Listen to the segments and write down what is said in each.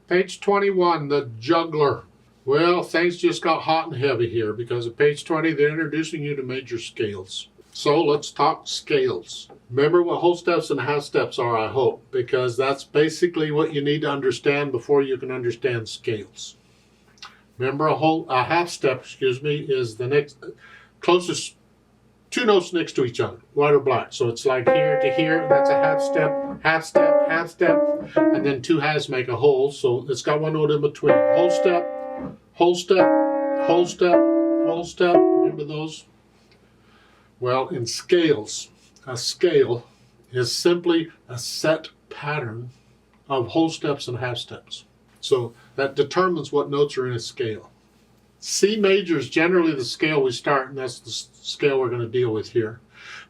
Page 21, the Juggler. Well, things just got hot and heavy here because at page 20, they're introducing you to major scales. So let's talk scales. Remember what whole steps and half steps are, I hope, because that's basically what you need to understand before you can understand scales. Remember a half step, is the next closest two notes next to each other, white or black. So it's like here to here, that's a half step, half step, half step, and then two halves make a whole. So it's got one note in between. Whole step, whole step, whole step, whole step. Remember those? Well, in scales, a scale is simply a set pattern of whole steps and half steps. So that determines what notes are in a scale. C major is generally the scale we start, and that's the scale we're going to deal with here.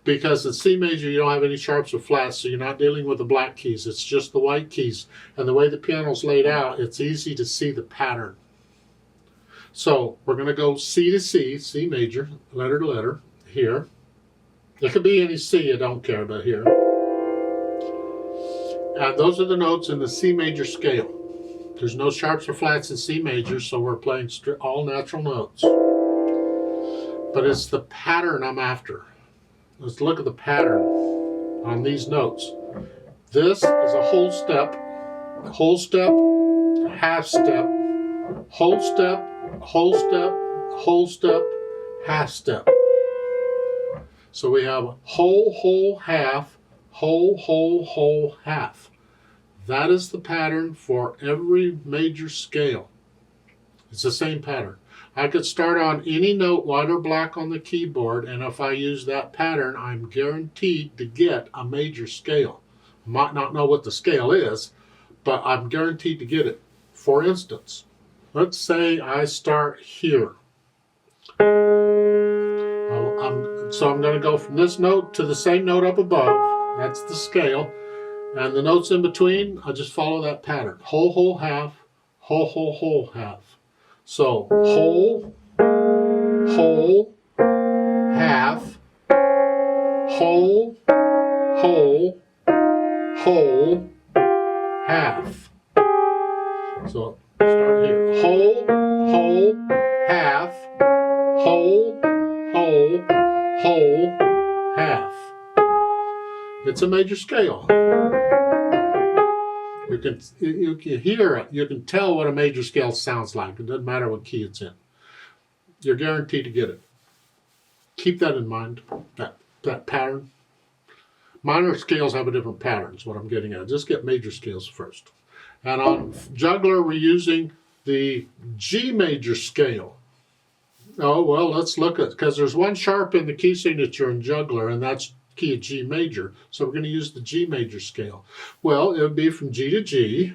Because in C major, you don't have any sharps or flats, so you're not dealing with the black keys. It's just the white keys. And the way the piano's laid out, it's easy to see the pattern. So we're going to go C to C, C major, letter to letter, here. It could be any C, I don't care, but here. And those are the notes in the C major scale. There's no sharps or flats in C major, so we're playing all natural notes. But it's the pattern I'm after. Let's look at the pattern on these notes. This is a whole step, half step, whole step, whole step, whole step, half step. So we have whole, half, whole, half. That is the pattern for every major scale. It's the same pattern. I could start on any note, white or black, on the keyboard, and if I use that pattern, I'm guaranteed to get a major scale. I might not know what the scale is, but I'm guaranteed to get it. For instance, let's say I start here. So I'm going to go from this note to the same note up above. That's the scale. And the notes in between, I just follow that pattern. Whole, half, whole, half. So whole, half, whole, half. So start here. Whole, half, whole, half. It's a major scale. You can hear it. You can tell what a major scale sounds like. It doesn't matter what key it's in. You're guaranteed to get it. Keep that in mind, that pattern. Minor scales have a different pattern, is what I'm getting at. Just get major scales first. And on Juggler, we're using the G major scale. Oh, well, let's look at, because there's one sharp in the key signature in Juggler, and that's key of G major. So we're going to use the G major scale. Well, it would be from G to G.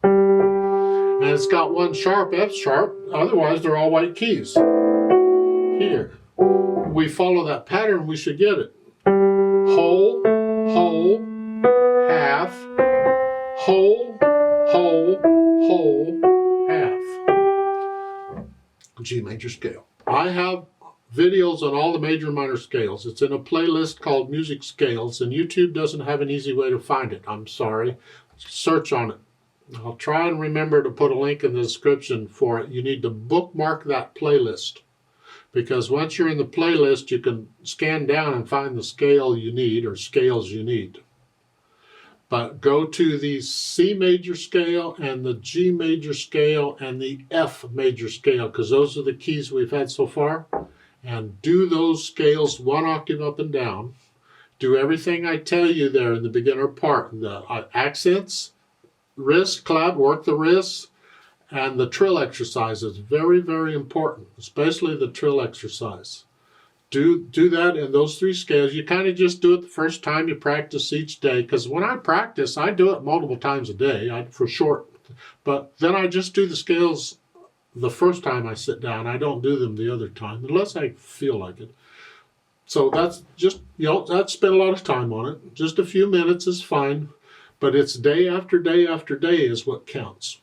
And it's got one sharp, F sharp. Otherwise, they're all white keys. Here. We follow that pattern, we should get it. Whole, half, whole, half. G major scale. I have videos on all the major and minor scales. It's in a playlist called Music Scales, and YouTube doesn't have an easy way to find it. I'm sorry. Search on it. I'll try and remember to put a link in the description for it. You need to bookmark that playlist, because once you're in the playlist, you can scan down and find the scale you need or scales you need. But go to the C major scale and the G major scale and the F major scale, because those are the keys we've had so far. And do those scales one octave up and down. Do everything I tell you there in the beginner part. The accents, wrist, clap, work the wrists, and the trill exercise is very, very important, especially the trill exercise. Do that in those three scales. You kind of just do it the first time you practice each day, because when I practice, I do it multiple times a day for short. But then I just do the scales the first time I sit down. I don't do them the other time, unless I feel like it. So that's just, I'd spend a lot of time on it. Just a few minutes is fine, but it's day after day after day is what counts.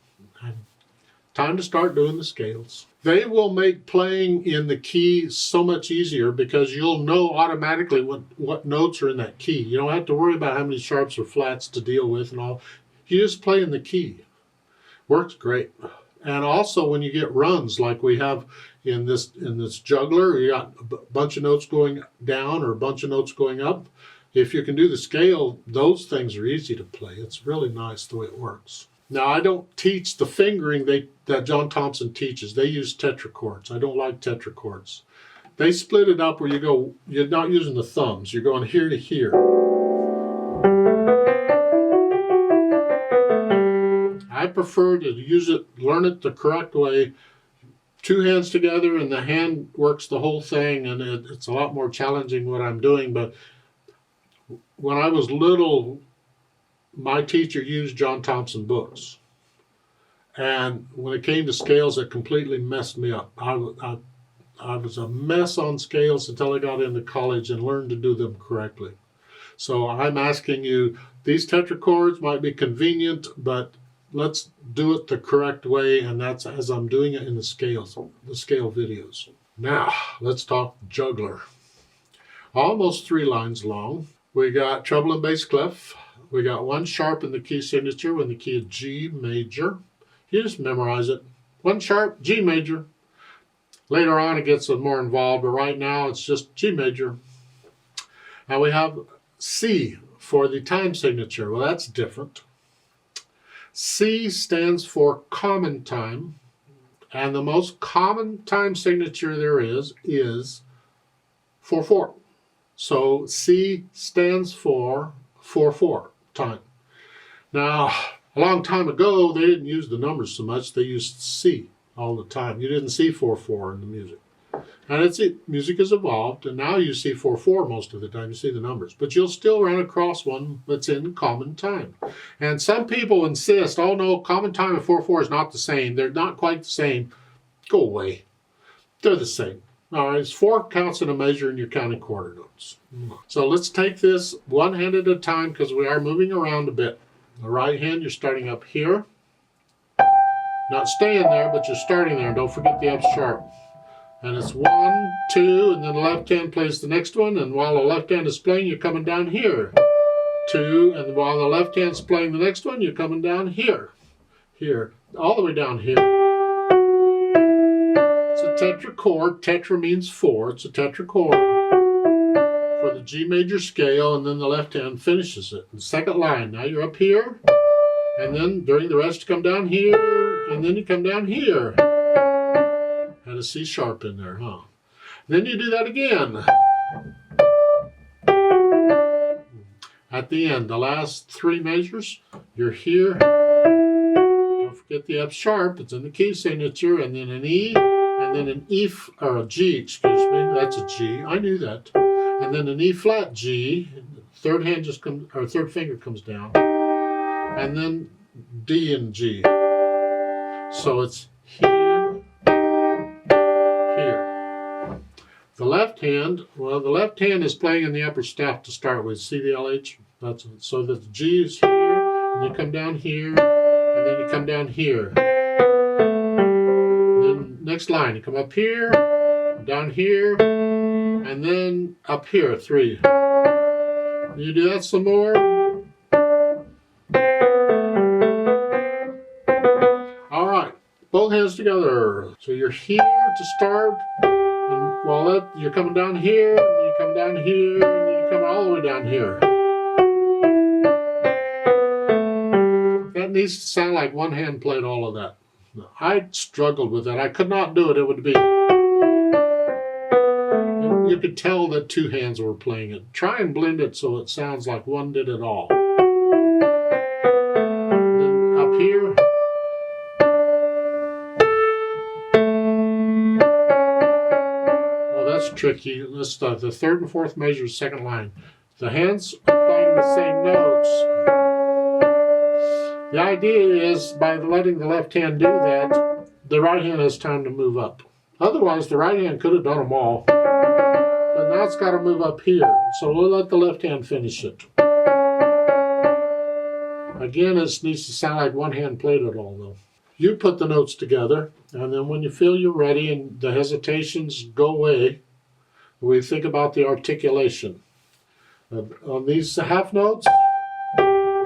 Time to start doing the scales. They will make playing in the key so much easier, because you'll know automatically what notes are in that key. You don't have to worry about how many sharps or flats to deal with and all. You just play in the key. Works great. And also when you get runs like we have in this juggler, you got a bunch of notes going down or a bunch of notes going up. If you can do the scale, those things are easy to play. It's really nice the way it works. Now, I don't teach the fingering that John Thompson teaches. They use tetrachords. I don't like tetrachords. They split it up where you're not using the thumbs. You're going here to here. I prefer to learn it the correct way. Two hands together and the hand works the whole thing, and it's a lot more challenging what I'm doing. But when I was little, my teacher used John Thompson books. And when it came to scales, it completely messed me up. I was a mess on scales until I got into college and learned to do them correctly. So I'm asking you, these tetrachords might be convenient, but let's do it the correct way, and that's as I'm doing it in the scale videos. Now, let's talk juggler. Almost 3 lines long. We got treble and bass clef. We got 1 sharp in the key signature in the key of G major. You just memorize it. 1 sharp, G major. Later on it gets more involved, but right now it's just G major. Now we have C for the time signature. Well, that's different. C stands for common time, and the most common time signature there is 4/4. So C stands for 4/4 time. Now, a long time ago, they didn't use the numbers so much. They used C all the time. You didn't see 4/4 in the music. And music has evolved, and now you see 4/4 most of the time. You see the numbers. But you'll still run across one that's in common time. And some people insist, oh no, common time and 4/4 is not the same. They're not quite the same. Go away. They're the same. All right, it's 4 counts in a measure and you're counting quarter notes. So let's take this one hand at a time because we are moving around a bit. The right hand, you're starting up here. Not staying there, but you're starting there. Don't forget the F sharp. And it's 1, 2, and then the left hand plays the next one. And while the left hand is playing, you're coming down here. 2, and while the left hand's playing the next one, you're coming down here. Here, all the way down here. It's a tetrachord. Tetra means 4. It's a tetrachord for the G major scale, and then the left hand finishes it. The second line. Now you're up here, and then during the rest you come down here, and then you come down here. And a C sharp in there, huh? Then you do that again. At the end, the last 3 measures, you're here. Don't forget the F sharp, it's in the key signature, and then an E, and then an E, or a G, excuse me, that's a G, I knew that. And then an E flat G, third hand just comes, or third finger comes down, and then D and G. So it's here, here. The left hand, well, the left hand is playing in the upper staff to start with. See the LH? So the G is here, and you come down here, and then you come down here. Then next line, you come up here, down here, and then up here, 3. You do that some more. All right, both hands together. So you're here to start, and while you're coming down here, and you come down here, and then you come all the way down here. That needs to sound like one hand played all of that. I struggled with that. I could not do it. It would be... You could tell that 2 hands were playing it. Try and blend it so it sounds like one did it all. Then up here. Oh, that's tricky. Let's start. The 3rd and 4th measures, second line. The hands are playing the same notes. The idea is, by letting the left hand do that, the right hand has time to move up. Otherwise, the right hand could have done them all. But now it's got to move up here. So we'll let the left hand finish it. Again, it needs to sound like one hand played it all, though. You put the notes together, and then when you feel you're ready and the hesitations go away, we think about the articulation. On these half notes,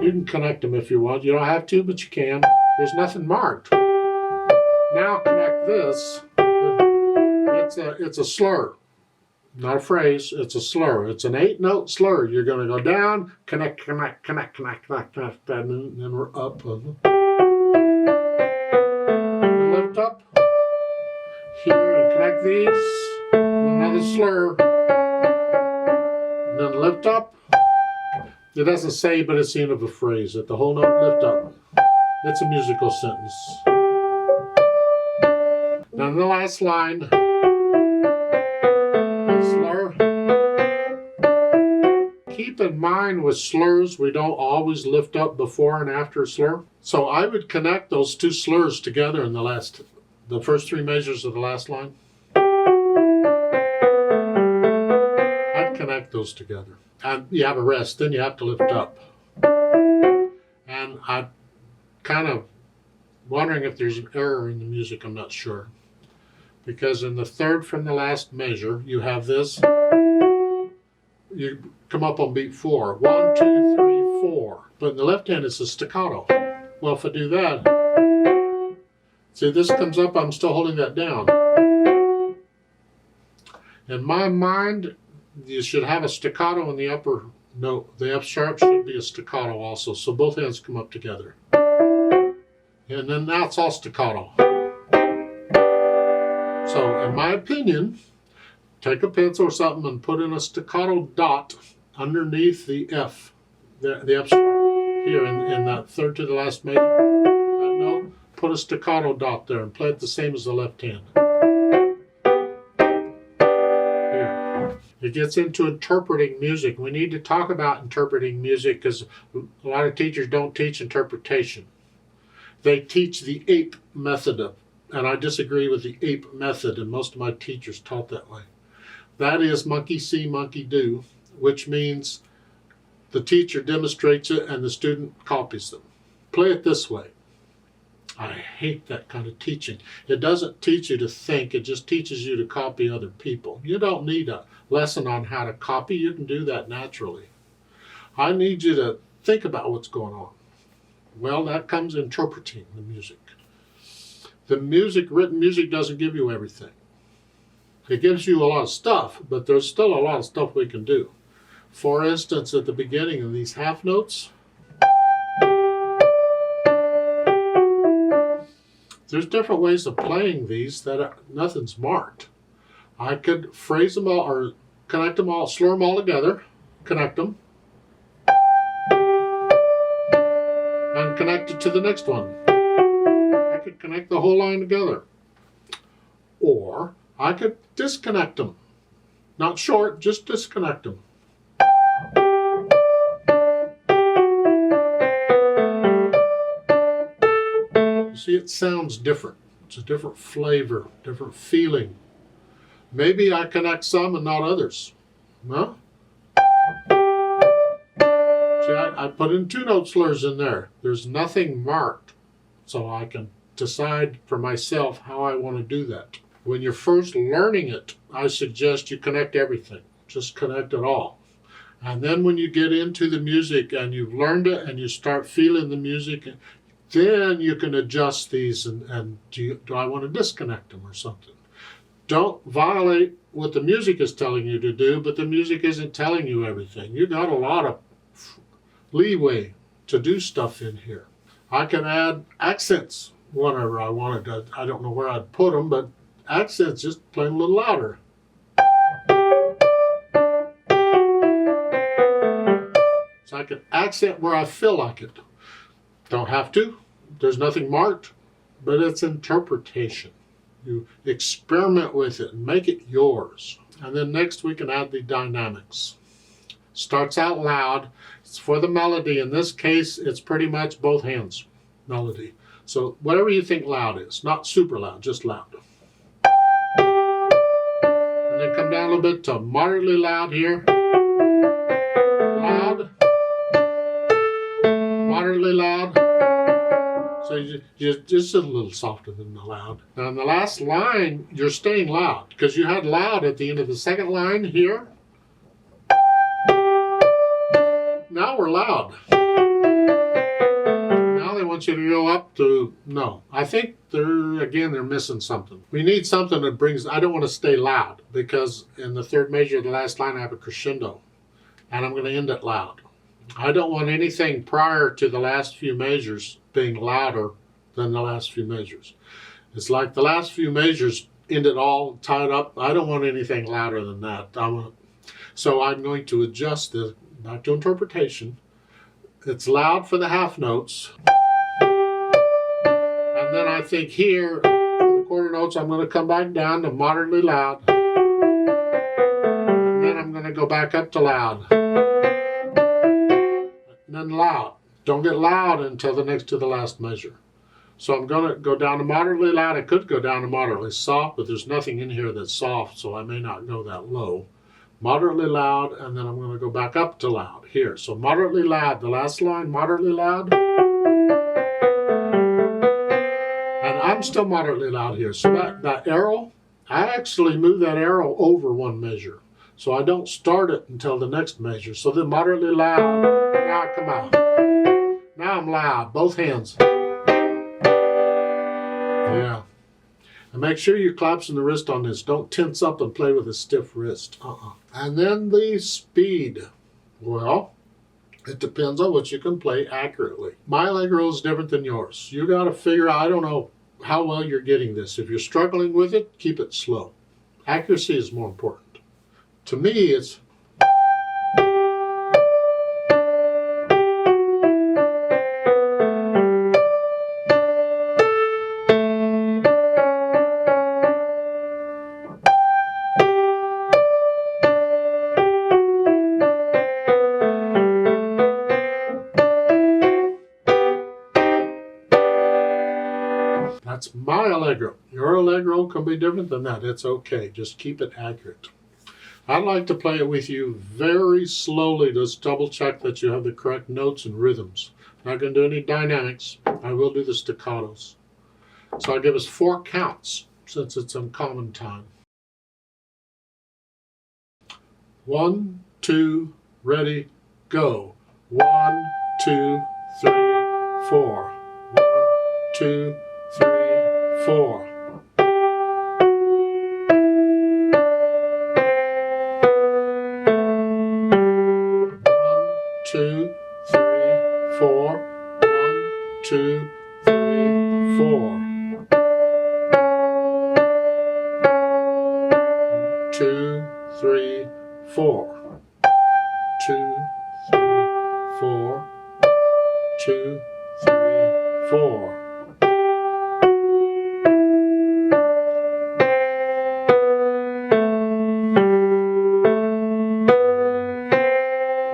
you can connect them if you want. You don't have to, but you can. There's nothing marked. Now connect this. It's a slur. Not a phrase, it's a slur. It's an 8-note slur. You're going to go down, connect, connect, connect, connect, connect, connect, and then we're up. Lift up here and connect these. Another slur. And then lift up. It doesn't say, but it's the end of a phrase. At the whole note, lift up. It's a musical sentence. Now in the last line, slur. Keep in mind with slurs, we don't always lift up before and after a slur. So I would connect those two slurs together in the first 3 measures of the last line. I'd connect those together. And you have a rest, then you have to lift up. And I'm kind of wondering if there's an error in the music, I'm not sure. Because in the third from the last measure, you have this. You come up on beat 4. 1, 2, 3, 4. But in the left hand, it's a staccato. Well, if I do that, see, this comes up, I'm still holding that down. In my mind, you should have a staccato in the upper note. The F sharp should be a staccato also, so both hands come up together. And then now it's all staccato. So, in my opinion, take a pencil or something and put in a staccato dot underneath the F, the F sharp here in that third to the last major. That note, put a staccato dot there and play it the same as the left hand. Here. It gets into interpreting music. We need to talk about interpreting music because a lot of teachers don't teach interpretation. They teach the ape method of. And I disagree with the ape method, and most of my teachers taught that way. That is monkey see, monkey do, which means the teacher demonstrates it and the student copies them. Play it this way. I hate that kind of teaching. It doesn't teach you to think, it just teaches you to copy other people. You don't need a lesson on how to copy, you can do that naturally. I need you to think about what's going on. Well, that comes interpreting the music. The music, written music, doesn't give you everything. It gives you a lot of stuff, but there's still a lot of stuff we can do. For instance, at the beginning of these half notes, there's different ways of playing these that nothing's marked. I could phrase them all or connect them all, slur them all together, connect them, and connect it to the next one. I could connect the whole line together. Or I could disconnect them. Not short, just disconnect them. You see, it sounds different. It's a different flavor, different feeling. Maybe I connect some and not others. No? See, I put in 2-note slurs in there. There's nothing marked, so I can decide for myself how I want to do that. When you're first learning it, I suggest you connect everything. Just connect it all. And then when you get into the music and you've learned it and you start feeling the music, then you can adjust these and do I want to disconnect them or something. Don't violate what the music is telling you to do, but the music isn't telling you everything. You got a lot of leeway to do stuff in here. I can add accents whenever I wanted to. I don't know where I'd put them, but accents, just playing a little louder. So I can accent where I feel like it. Don't have to. There's nothing marked, but it's interpretation. You experiment with it and make it yours. And then next we can add the dynamics. Starts out loud. It's for the melody. In this case, it's pretty much both hands melody. So whatever you think loud is, not super loud, just loud. And then come down a little bit to moderately loud here. Loud. Moderately loud. So you're just a little softer than the loud. Now in the last line, you're staying loud because you had loud at the end of the second line here. Now we're loud. Now they want you to go up to, no. I think they're missing something. We need something that brings, I don't want to stay loud because in the third measure of the last line I have a crescendo and I'm going to end it loud. I don't want anything prior to the last few measures being louder than the last few measures. It's like the last few measures ended all tied up. I don't want anything louder than that. So I'm going to adjust this back to interpretation. It's loud for the half notes. And then I think here, for the quarter notes, I'm going to come back down to moderately loud. And then I'm going to go back up to loud. And then loud. Don't get loud until the next to the last measure. So I'm going to go down to moderately loud. I could go down to moderately soft, but there's nothing in here that's soft, so I may not go that low. Moderately loud, and then I'm going to go back up to loud here. So moderately loud, the last line, moderately loud. And I'm still moderately loud here. So that arrow, I actually move that arrow over one measure. So I don't start it until the next measure. So then moderately loud, now come on. Now I'm loud, both hands. Yeah. And make sure you're collapsing the wrist on this. Don't tense up and play with a stiff wrist. And then the speed. Well, it depends on what you can play accurately. My Allegro is different than yours. You got to figure out, I don't know how well you're getting this. If you're struggling with it, keep it slow. Accuracy is more important. To me, it's... That's my Allegro. Your Allegro can be different than that. It's okay. Just keep it accurate. I'd like to play it with you very slowly. Just double check that you have the correct notes and rhythms. Not going to do any dynamics. I will do the staccatos. So I'll give us 4 counts since it's in common time. 1, 2, ready, go. 1, 2, 3, 4. 1, 2, 3, 4. 2, 3, 4. 1, 2, 3, 4. 2, 3, 4. 2, 3, 4. 2, 3, 4.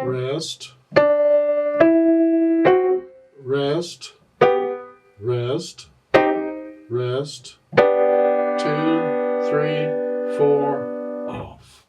Rest, rest, rest, rest, 2, 3, 4, off.